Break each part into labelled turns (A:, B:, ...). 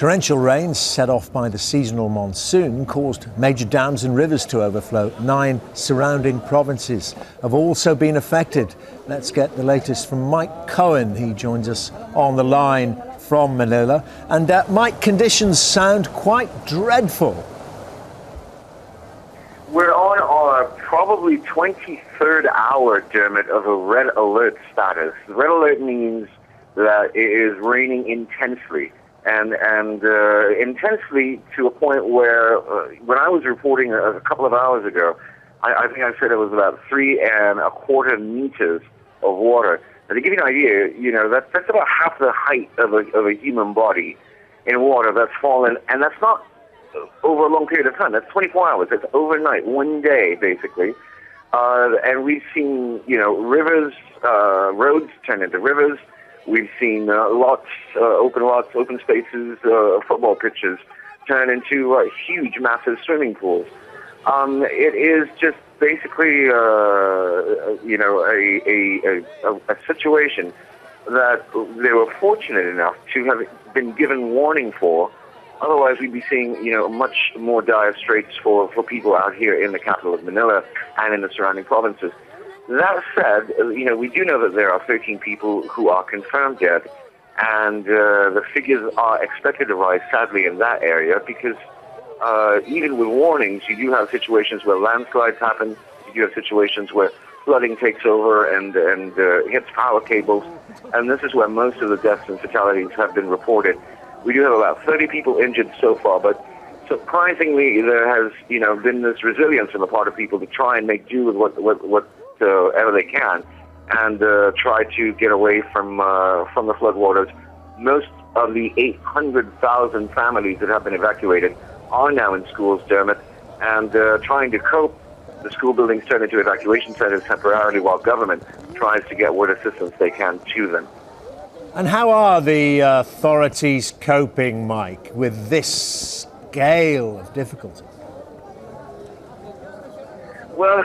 A: Torrential rains set off by the seasonal monsoon caused major dams and rivers to overflow. 9 surrounding provinces have also been affected. Let's get the latest from Mike Cohen. He joins us on the line from Manila. And Mike, conditions sound quite dreadful.
B: We're on our probably 23rd hour, Dermot, of a red alert status. Red alert means that it is raining intensely. And intensely to a point where when I was reporting a couple of hours ago, I think I said it was about 3¼ meters of water. And to give you an idea, that's about half the height of a human body in water that's fallen, and that's not over a long period of time. That's 24 hours. That's overnight, one day basically. And we've seen, rivers, roads turn into rivers. We've seen open spaces, football pitches turn into huge, massive swimming pools. It is just basically, a situation that they were fortunate enough to have been given warning for. Otherwise, we'd be seeing, much more dire straits for people out here in the capital of Manila and in the surrounding provinces. That said, we do know that there are 13 people who are confirmed dead, and the figures are expected to rise, sadly, in that area, because even with warnings, you do have situations where landslides happen, you do have situations where flooding takes over and hits power cables, and this is where most of the deaths and fatalities have been reported. We do have about 30 people injured so far, but surprisingly, there has, been this resilience on the part of people to try and make do with whatever they can, and try to get away from the floodwaters. Most of the 800,000 families that have been evacuated are now in schools, Dermot, and trying to cope. The school buildings turn into evacuation centers temporarily while government tries to get what assistance they can to them.
A: And how are the authorities coping, Mike, with this scale of difficulty?
B: Well,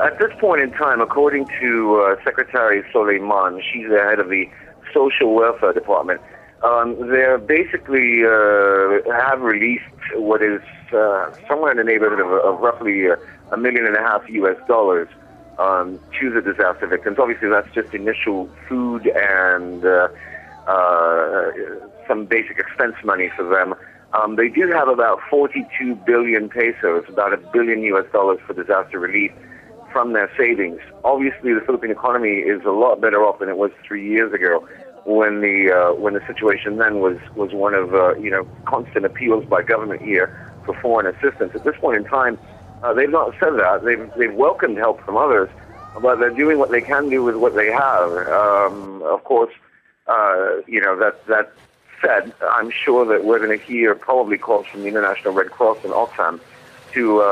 B: at this point in time, according to Secretary Soleiman, she's the head of the Social Welfare Department, they basically have released what is somewhere in the neighborhood of roughly $1.5 million US to the disaster victims. Obviously, that's just initial food and some basic expense money for them. They do have about 42 billion pesos, about $1 billion US for disaster relief from their savings. Obviously, the Philippine economy is a lot better off than it was 3 years ago, when the situation then was one of constant appeals by government here for foreign assistance. At this point in time, they've not said that. They've welcomed help from others, but they're doing what they can do with what they have. Of course, that said, I'm sure that we're going to hear probably calls from the International Red Cross and Oxfam to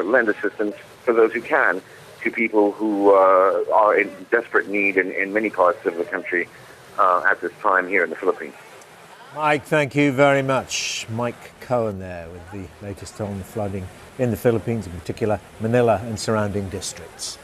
B: lend assistance for those who can to people who are in desperate need in many parts of the country at this time here in the Philippines.
A: Mike, thank you very much. Mike Cohen there with the latest on the flooding in the Philippines, in particular Manila and surrounding districts.